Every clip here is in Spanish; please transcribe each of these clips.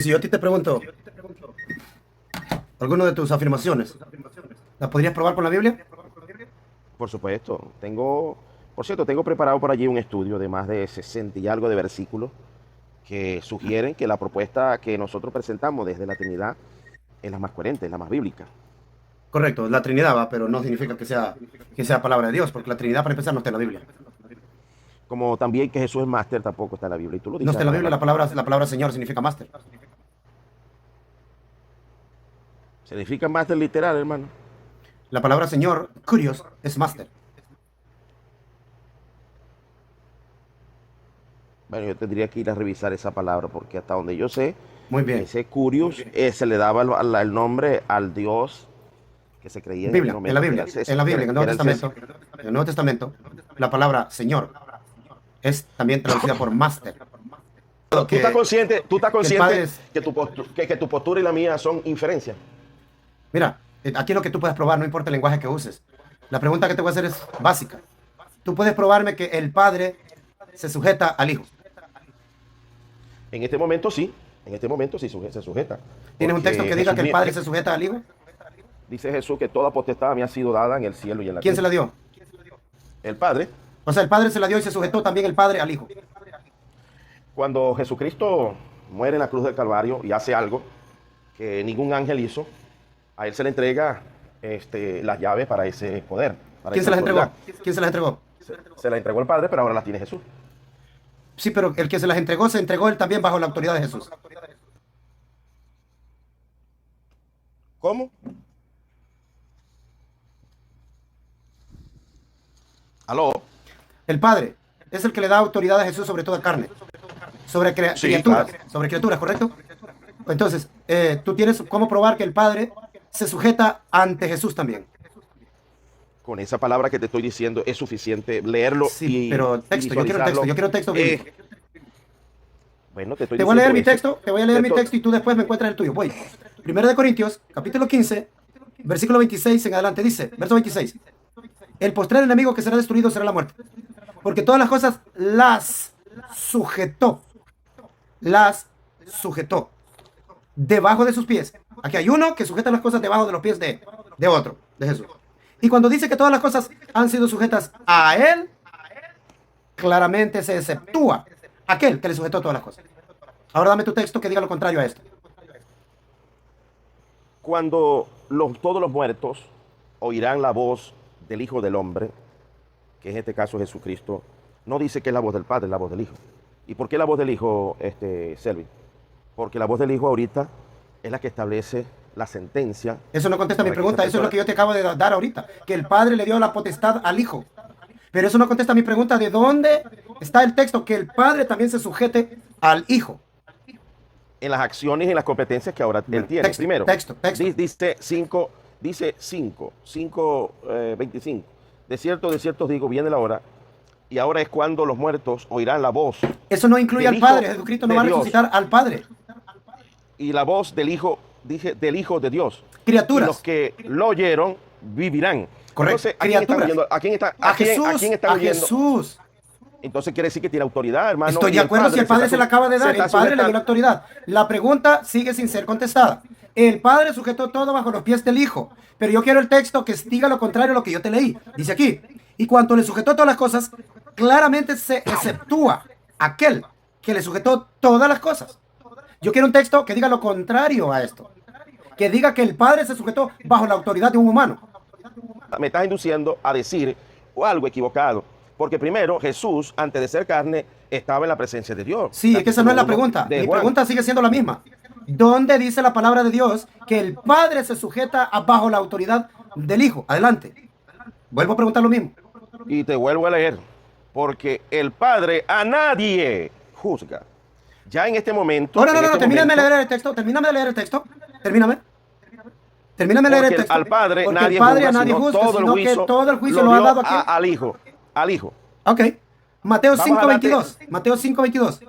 Si yo a ti te pregunto alguna de tus afirmaciones, ¿las podrías probar con la Biblia? Por supuesto, por cierto, tengo preparado por allí un estudio de más de 60 y algo de versículos que sugieren que la propuesta que nosotros presentamos desde la Trinidad es la más coherente, es la más bíblica. Correcto, la Trinidad va, pero no significa que sea palabra de Dios, porque la Trinidad para empezar no está en la Biblia. Como también que Jesús es máster tampoco está en la Biblia. Y tú lo No dices está en la acá, Biblia, hermano. la palabra Señor significa máster. Significa máster literal, hermano. La palabra Señor, curios, es máster. Bueno, yo tendría que ir a revisar esa palabra porque hasta donde yo sé, Muy bien. ese Curios se le daba el nombre al Dios que se creía en aquel Biblia, en la momento que era Biblia, el en César. la Biblia, en el Que Nuevo era el César. Testamento, en el Nuevo Testamento, la palabra Señor es también traducida por máster. Que, Tú estás que el Padre consciente es, que tu postura y la mía son inferencias. mira, aquí lo que tú puedes probar, no importa el lenguaje que uses. La pregunta que te voy a hacer es básica. Tú puedes probarme que el Padre se sujeta al Hijo. En este momento sí se sujeta. ¿Tienes un texto Porque que diga Jesús, que el Padre se sujeta al Hijo? dice Jesús que toda potestad me ha sido dada en el cielo y en la ¿Quién se tierra. la dio? El Padre, O sea, el Padre se la dio y se sujetó también el Padre al Hijo. cuando Jesucristo muere en la cruz del Calvario y hace algo que ningún ángel hizo, a él se le entrega las llaves para ese poder, para ¿Quién esa se las autoridad. entregó? ¿Quién se las entregó? Se la entregó el Padre, pero ahora las tiene Jesús. Sí, pero el que se las entregó, se entregó él también bajo la autoridad de Jesús. ¿Cómo? ¿Aló? El Padre es el que le da autoridad a Jesús sobre toda carne, sobre Sí, criaturas, claro. sobre criaturas, ¿correcto? Entonces, tú tienes cómo probar que el Padre se sujeta ante Jesús también. Con esa palabra que te estoy diciendo es suficiente leerlo Sí, pero y texto, yo quiero el texto, visualizarlo. yo quiero texto bíblico. Bueno, te estoy Te voy a leer diciendo mi eso. texto, te voy a leer Te mi to- texto y tú después me encuentras el tuyo. Voy. Primero de Corintios, capítulo 15, versículo 26 en adelante, dice, verso 26. El postrer enemigo que será destruido será la muerte. Porque todas las cosas las sujetó debajo de sus pies. Aquí hay uno que sujeta las cosas debajo de los pies de otro, de Jesús. Y cuando dice que todas las cosas han sido sujetas a él, claramente se exceptúa aquel que le sujetó todas las cosas. Ahora dame tu texto que diga lo contrario a esto. Cuando todos los muertos oirán la voz del Hijo del Hombre, que en este caso es Jesucristo, no dice que es la voz del Padre, es la voz del Hijo. ¿Y por qué la voz del Hijo, Selvi? Porque la voz del Hijo ahorita es la que establece la sentencia Eso no contesta mi para que esa pregunta, eso es lo persona... que yo te acabo de dar ahorita, que el Padre le dio la potestad al Hijo. Pero eso no contesta mi pregunta de dónde está el texto que el Padre también se sujete al Hijo. En las acciones y en las competencias que ahora él tiene. Texto, Primero, texto, texto. dice 5, 25. De cierto os digo, viene la hora, y ahora es cuando los muertos oirán la voz Eso no incluye del al Hijo Padre, Jesucristo no de va a Dios, resucitar al Padre. y la voz del Hijo, dije, del Hijo de Dios. Y los Criaturas, que lo oyeron vivirán. correcto, Entonces, ¿a quién están criaturas. oyendo? A Jesús, ¿A quién están a oyendo? Jésús. Entonces quiere decir que tiene autoridad, hermano. Estoy y de acuerdo si el Padre está se la acaba de se dar, está el Padre le dio la sujetando. autoridad. La pregunta sigue sin ser contestada. El Padre sujetó todo bajo los pies del Hijo, pero yo quiero el texto que diga lo contrario a lo que yo te leí. Dice aquí, y cuanto le sujetó todas las cosas, claramente se exceptúa aquel que le sujetó todas las cosas. Yo quiero un texto que diga lo contrario a esto, que diga que el Padre se sujetó bajo la autoridad de un humano. Me estás induciendo a decir algo equivocado. Porque primero, Jesús, antes de ser carne, estaba en la presencia de Dios. Sí, es que esa no es la Capítulo 1 pregunta. de Mi Juan. pregunta sigue siendo la misma. ¿Dónde dice la palabra de Dios que el Padre se sujeta bajo la autoridad del Hijo? Adelante. Vuelvo a preguntar lo mismo. Y te vuelvo a leer. Porque el Padre a nadie juzga. Ya en este momento. Ahora, no, en no, no, este termíname de momento, leer el texto. Termíname de leer el texto. Termíname. Termíname de leer el porque texto. al Padre Porque nadie el Padre juzga, a nadie sino juzga, todo el sino que juicio todo el juicio lo lo ha dio dado aquí. al Hijo. Al Hijo. Ok. Mateo Vamos a darte- 5:22. Mateo 5:22.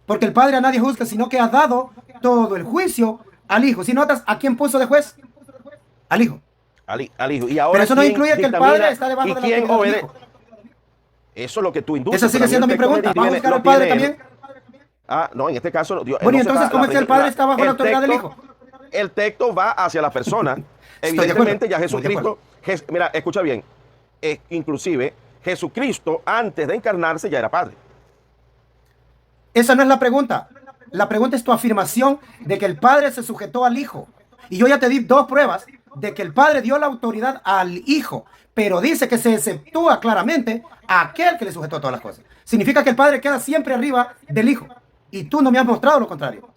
Porque el Padre a nadie juzga, sino que ha dado todo el juicio al Hijo. Si notas, ¿a quién puso de juez? Al Hijo. Al Hijo. Y ahora, Pero eso no ¿quién incluye que el dictamina Padre está debajo y de la quién autoridad del obedece? Hijo. Eso es lo que tú induces. Esa sigue pero a mí siendo el mi texto me pregunta. ¿Va a tiene- juzgar lo al Padre tiene- también? Ah, no, en este caso Dios. Bueno, y no se entonces, está- ¿cómo es que el Padre está bajo la autoridad del Hijo? El texto va hacia la persona. Estoy de acuerdo. Evidentemente ya Estoy de acuerdo. Jesucristo, mira, escucha bien, inclusive Jesucristo antes de encarnarse ya era Padre. Esa no es la pregunta. La pregunta es tu afirmación de que el Padre se sujetó al Hijo. Y yo ya te di dos pruebas de que el Padre dio la autoridad al Hijo, pero dice que se exceptúa claramente a aquel que le sujetó todas las cosas. Significa que el Padre queda siempre arriba del Hijo. Y tú no me has mostrado lo contrario.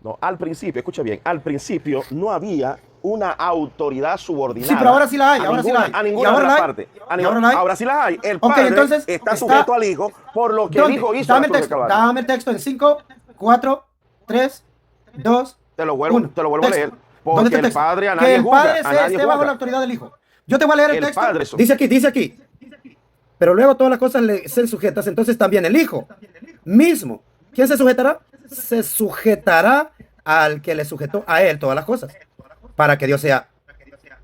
No, al principio, escucha bien, al principio no había una autoridad subordinada. Sí, pero ahora sí la hay, ahora sí la hay. A ¿Y ninguna ahora de la las hay? partes. ¿Y ahora la hay? Ahora sí la hay. El Ok, Padre entonces está sujeto al Hijo por lo que el ¿Dónde? Hijo hizo. Dame en el la cruz del texto. Calvario. Dame el texto en 5, 4, 3, 2, Te lo vuelvo 1. a leer. ¿Dónde Porque está el el texto? Padre a Que nadie el juzga. Padre A nadie esté bajo la juzga. autoridad del Hijo. Yo te voy a leer el El texto. Padre Dice aquí. Pero luego todas las cosas le sean sujetas, entonces también el Hijo mismo. ¿Quién se sujetará? Se sujetará al que le sujetó a él todas las cosas. Para que Dios sea,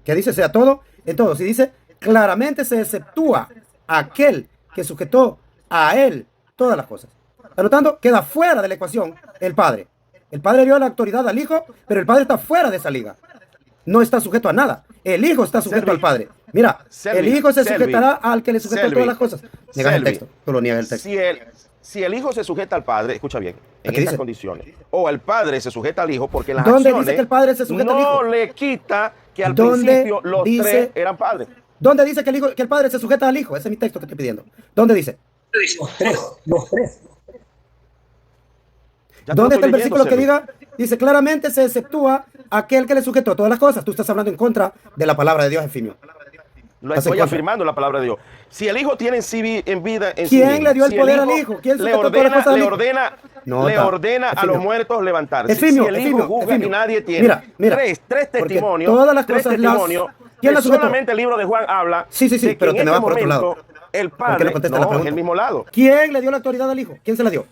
¿qué dice? Sea todo en todo. Si dice, claramente se exceptúa aquel que sujetó a él todas las cosas. Anotando, queda fuera de la ecuación el Padre. El Padre dio la autoridad al Hijo, pero el Padre está fuera de esa liga. No está sujeto a nada. El Hijo está sujeto al Padre. Mira, el Hijo se sujetará al que le sujetó todas las cosas. Niegas el texto. Tú lo niegas el texto. Si el Hijo se sujeta al Padre, escucha bien, en Aquí estas dice. condiciones, o el Padre se sujeta al Hijo, porque las ¿Dónde acciones dice que el Padre se sujeta al Hijo? no le quita que al ¿Dónde principio los dice- tres eran padres. ¿Dónde dice que el Padre se sujeta al Hijo? Ese es mi texto que estoy pidiendo. ¿Dónde dice? Los tres. Ya te lo ¿Dónde está estoy el versículo que leyendo, diga? Dice, claramente se exceptúa aquel que le sujetó todas las cosas. Tú estás hablando en contra de la palabra de Dios, Efimio. Lo Estás en estoy contra. afirmando la palabra de Dios. Si el Hijo tiene en vida en sí ¿Quién mismo, le dio el si poder al Hijo? ¿Quién le sujetó todas las cosas al Hijo? le ordena a Efimio. los muertos levantarse. Efimio, si el Hijo Efimio, juzga Efimio. y nadie tiene Mira, tres porque testimonios, todas las tres cosas las- testimonios, ¿Quién que las sujetó? solamente el libro de Juan habla Sí, de que pero en te me este vas por otro lado. momento el ¿Por qué Padre, no contestas la no, pregunta? en el mismo lado. ¿Quién le dio la autoridad al Hijo? ¿Quién se la dio?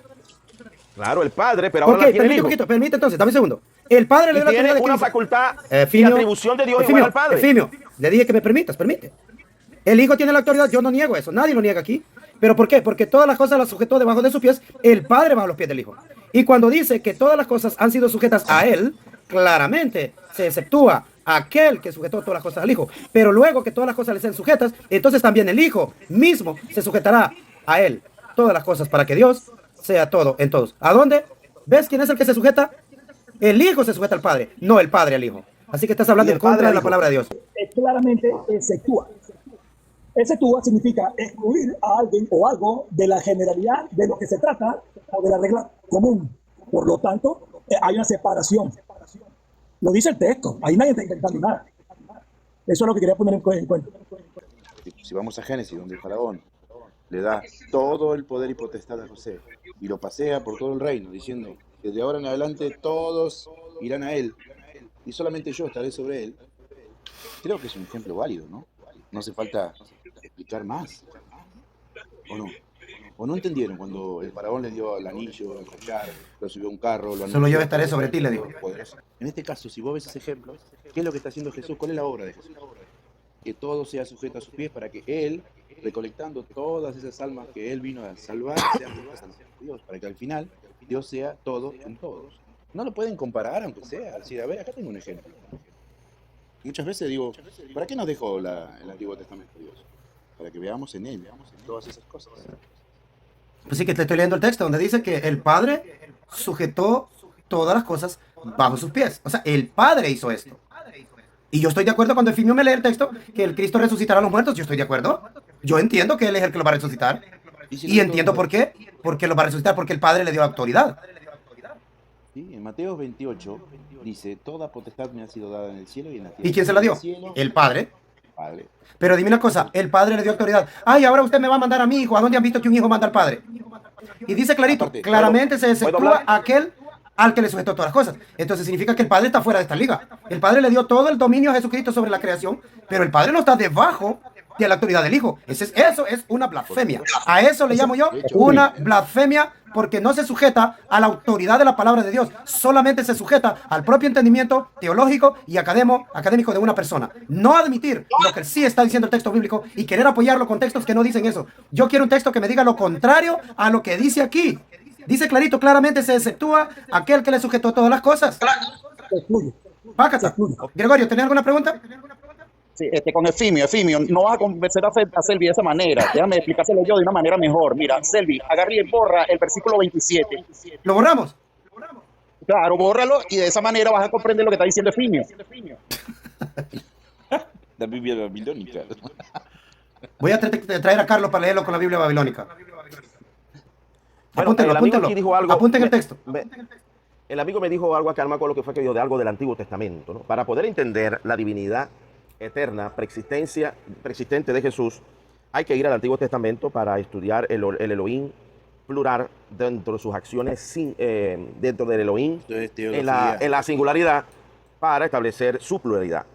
Claro, el Padre, pero ahora Ok, la tiene el permite un Hijo. poquito, permite entonces, dame un segundo. El Padre le Y dio la tiene autoridad de una quién? facultad y Efimio, atribución de Dios Efimio, igual al Padre. Efimio, le dije que me permitas, permite. El Hijo tiene la autoridad, yo no niego eso, nadie lo niega aquí. ¿Pero por qué? Porque todas las cosas las sujetó debajo de sus pies, el Padre bajo los pies del Hijo. Y cuando dice que todas las cosas han sido sujetas a Él, claramente se exceptúa aquel que sujetó todas las cosas al Hijo. Pero luego que todas las cosas le sean sujetas, entonces también el Hijo mismo se sujetará a Él todas las cosas para que Dios sea todo en todos. ¿A dónde? ¿Ves quién es el que se sujeta? El Hijo se sujeta al Padre, no el Padre al Hijo. Así que estás hablando Y el en contra Padre de al la Hijo. palabra de Dios. Claramente exceptúa. Exceptúa significa excluir a alguien o algo de la generalidad de lo que se trata o de la regla común. Por lo tanto, hay una separación. Lo dice el texto. Ahí nadie está inventando nada. Eso es lo que quería poner en cuenta. Si vamos a Génesis, donde el faraón le da todo el poder y potestad a José y lo pasea por todo el reino, diciendo que de ahora en adelante todos irán a él y solamente yo estaré sobre él, creo que es un ejemplo válido, ¿no? No hace falta explicar más, ¿o no? ¿O no entendieron cuando el faraón le dio el anillo, el collar, lo subió a un carro, lo Solo yo estaré sobre ti, le dijo. poderoso? En este caso, si vos ves ese ejemplo, ¿qué es lo que está haciendo Jesús? ¿Cuál es la obra de Jesús? Que todo sea sujeto a sus pies para que Él, recolectando todas esas almas que Él vino a salvar, sean llevadas a Dios, para que al final Dios sea todo en todos. No lo pueden comparar, aunque sea. Decir, a ver, acá tengo un ejemplo. Muchas veces digo, ¿para qué nos dejó el Antiguo Testamento Dios? Para que veamos en Él, todas esas cosas. Pues sí, que te estoy leyendo el texto donde dice que el Padre sujetó todas las cosas bajo sus pies. O sea, el Padre hizo esto. Y yo estoy de acuerdo cuando Efimio me lee el texto que el Cristo resucitará a los muertos. Yo estoy de acuerdo. Yo entiendo que Él es el que los va a resucitar. Y entiendo por qué. Porque los va a resucitar, porque el Padre le dio autoridad. Sí, en Mateo 28 dice, toda potestad me ha sido dada en el cielo y en la tierra. ¿Y quién se la dio? En el cielo, El Padre. Padre. Pero dime una cosa, el Padre le dio autoridad. Ay, ahora usted me va a mandar a mi hijo. ¿A dónde han visto que un hijo manda al Padre? Y dice clarito, Aparte, claramente se ¿puedo exceptúa hablar? aquel al que le sujetó todas las cosas. Entonces significa que el Padre está fuera de esta liga. El Padre le dio todo el dominio a Jesucristo sobre la creación, pero el Padre no está debajo de la autoridad del Hijo. Eso es una blasfemia. A eso le llamo yo una blasfemia, porque no se sujeta a la autoridad de la palabra de Dios. Solamente se sujeta al propio entendimiento teológico y académico de una persona. No admitir lo que sí está diciendo el texto bíblico y querer apoyarlo con textos que no dicen eso. Yo quiero un texto que me diga lo contrario a lo que dice aquí. Dice clarito, claramente se exceptúa aquel que le sujetó todas las cosas. Se excluye. Pácata. Gregorio, ¿tenés alguna pregunta? Sí, con Efimio, no vas a convencer a Selvi de esa manera. Déjame explicárselo yo de una manera mejor. Mira, Selvi, agarra y borra el versículo 27. ¿Lo borramos? Claro, bórralo y de esa manera vas a comprender lo que está diciendo Efimio. La Biblia babilónica. Voy a traer a Carlos para leerlo con la Biblia babilónica. Bueno, Apúntenlo, el amigo apúntenlo. aquí dijo algo, Apunten el texto. El amigo me dijo algo acá, no me acuerdo lo que fue que dijo de algo del Antiguo Testamento, ¿no? Para poder entender la divinidad eterna, preexistente de Jesús, hay que ir al Antiguo Testamento para estudiar el Elohim plural dentro de sus acciones, dentro del Elohim, en la singularidad, para establecer su pluralidad.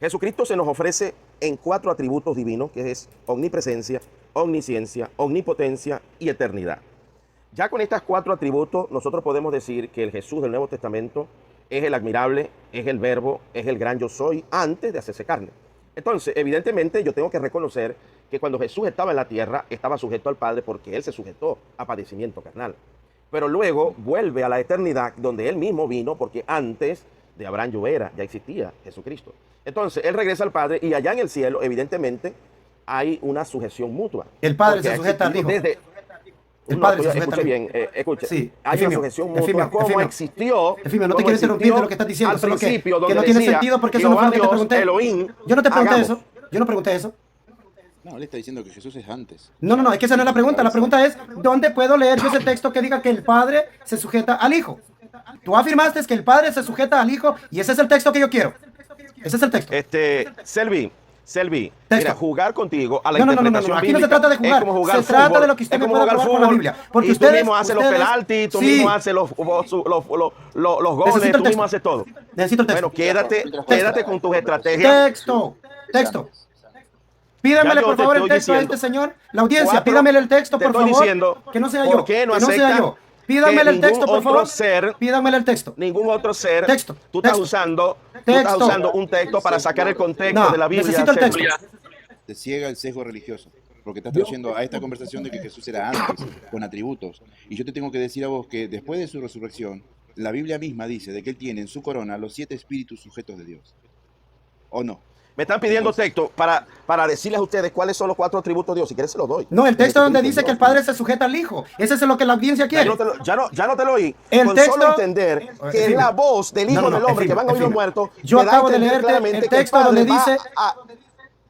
Jesucristo se nos ofrece en 4 atributos divinos, que es omnipresencia, omnisciencia, omnipotencia y eternidad. Ya con estos 4 atributos, nosotros podemos decir que el Jesús del Nuevo Testamento es el admirable, es el verbo, es el gran yo soy, antes de hacerse carne. Entonces, evidentemente, yo tengo que reconocer que cuando Jesús estaba en la tierra, estaba sujeto al Padre porque Él se sujetó a padecimiento carnal. Pero luego vuelve a la eternidad donde Él mismo vino, porque antes de Abraham yo era, ya existía Jesucristo. Entonces, Él regresa al Padre y allá en el cielo, evidentemente, hay una sujeción mutua. El Padre se sujeta al Hijo. El Padre se sujeta escuche al Hijo. bien, escuche. Sí, hay una sujeción mutua como existió. Efimio, no te quiero interrumpir de lo que estás diciendo, al solo principio, que no tiene sentido porque eso no fue lo que te pregunté. Elohim, Yo no te pregunté hagamos. eso. Yo no pregunté eso. No, le está diciendo que Jesús es antes. No, es que esa no es la pregunta. La pregunta es, ¿dónde puedo leer yo ese texto que diga que el Padre se sujeta al Hijo? Tú afirmaste que el Padre se sujeta al Hijo y ese es el texto que yo quiero. Ese es el texto. Selvi, Texto. mira, jugar contigo a la No, interpretación aquí no se bíblica trata de es jugar. como jugar Se trata fútbol, de lo que usted es me como pueda jugar probar con la fútbol, Biblia. Porque y tú ustedes, mismo haces los penaltis, tú sí. mismo haces los goles, Necesito el tú mismo texto. haces todo. Necesito el texto. Bueno, quédate con tus estrategias. Texto. Pídamele, Ya yo por te favor, el estoy texto a diciendo. este señor. La audiencia, 4, pídamele el texto, te por estoy favor. diciendo, Que no sea ¿por yo. qué no Que no sea aceptas yo. Pídamele el ningún texto, por otro favor. ser, Pídamele el texto. ningún otro ser, Texto, tú estás texto, usando texto. un texto para sacar el contexto No, de la Biblia. necesito el texto. Te ciega el sesgo religioso, porque estás trayendo a esta conversación de que Jesús era antes, con atributos. Y yo te tengo que decir a vos que después de su resurrección, la Biblia misma dice de que él tiene en su corona los 7 espíritus sujetos de Dios. ¿O no? Me están pidiendo texto para decirles a ustedes cuáles son los 4 atributos de Dios. Si quieres se los doy. No, el texto donde dice que el Padre se sujeta al Hijo. Ese es lo que la audiencia quiere. Ya no te lo oí. El Con texto- solo entender que es Efimio. la voz del Hijo del Hombre que van a oír los muertos. Yo me da a acabo de entender leerte claramente el que texto Padre donde va dice...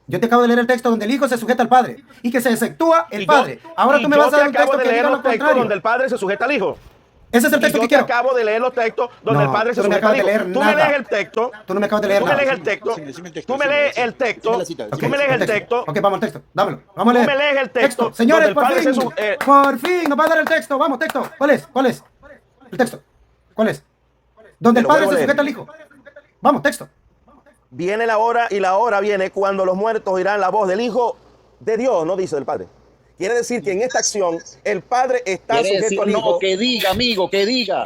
Yo te acabo de leer el texto donde el Hijo se sujeta al Padre y que se exceptúa el Padre. Ahora tú me vas a dar un texto que diga lo los textos contrario. donde el Padre se sujeta al Hijo. Ese es el texto Y que yo te quiero. acabo de leer los textos donde No, el Padre se tú no me sujeta al acabas de Hijo. leer Tú me nada. lees el texto. Tú no me acabas de leer Tú me nada. lees el texto. Decime el texto, Tú me lees el Dime texto. la cita, Tú me lees el texto. Ok, vamos al texto. Dámelo. Vamos a leer. Tú me lees el texto Señores, donde el por Padre fin. se Por fin nos va a dar el texto. Vamos, texto. ¿Cuál es? El texto. ¿Cuál es? Donde el Te lo Padre vuelvo se a leer. sujeta al Hijo. Vamos, texto. Viene la hora y la hora viene cuando los muertos oirán la voz del Hijo de Dios, no dice del Padre. Quiere decir que en esta acción el Padre está Quiere decir, sujeto al Hijo. no, que diga, amigo, que diga.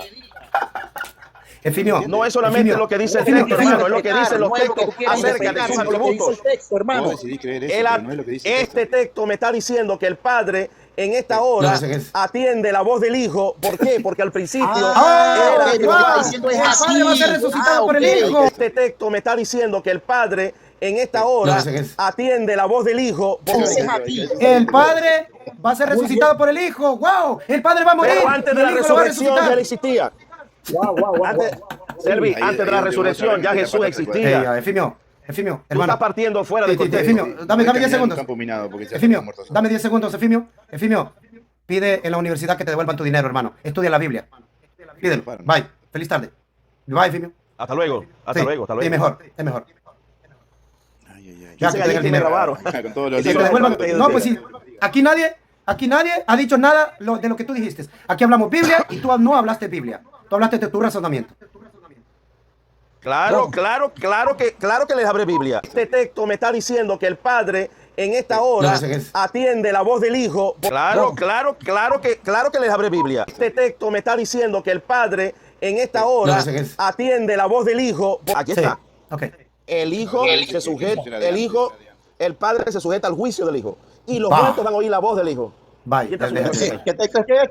Efimio. No es solamente lo que dice el Efimio, texto, Efimio. hermano, es lo que dicen los No es lo que textos tú quieres acerca de interpretar, sus sino lo que dice atributos. el texto, hermano. Vos decidís creer eso, pero no es lo que dice el texto. Este texto me está diciendo que el Padre en esta hora No, ese es. atiende la voz del Hijo. ¿Por qué? Porque al principio Ah, era ok, que lo que está wow. diciendo es El Padre va a ser así. resucitado por el ok. Hijo. Este texto me está diciendo que el Padre en esta hora No, ese es. atiende la voz del Hijo. Ese es aquí. El Padre va a ser resucitado por el Hijo. ¡Wow! El Padre va a morir. Pero antes y de el la Hijo lo va a resurrección ya resucitar. él existía. Wow. Antes, Selvi, Ahí- antes de la ahí resurrección vamos a ya ver Jesús qué existía. Efimio, Tú hermano. estás partiendo fuera de Sí, contexto. Efimio, dame 10 caminar en un segundos. campo minado porque se Efimio, muertos. dame 10 segundos, Efimio. Pide en la universidad que te devuelvan tu dinero, hermano. Estudia la Biblia. Pídelo. Bye. Feliz tarde. Bye, Efimio. Hasta luego. Hasta Sí, luego. Hasta luego. Es mejor, es mejor. Ay. Ya Dicen que te ahí den el que me dinero. grabaron. Con todos los Que te Eso libros. devuelvan- No, pues sí. Aquí nadie ha dicho nada de lo que tú dijiste. Aquí hablamos Biblia y tú no hablaste Biblia. Tú hablaste de tu razonamiento. Claro que les abre Biblia. Este texto me está diciendo que el Padre en esta hora No, ese es. atiende la voz del Hijo. Claro que les abre Biblia. Este texto me está diciendo que el Padre en esta hora No, ese es. atiende la voz del Hijo. Aquí Sí. está. Ok. El Hijo se sujeta, el Padre se sujeta al juicio del Hijo. Y los Bah. muertos van a oír la voz del Hijo. Bye. ¿Quién está Déjate. subiendo? ¿Qué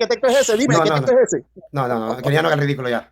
texto es ese? Dime, No, ¿qué no, texto no. es ese? No, que ya no haga el ridículo ya.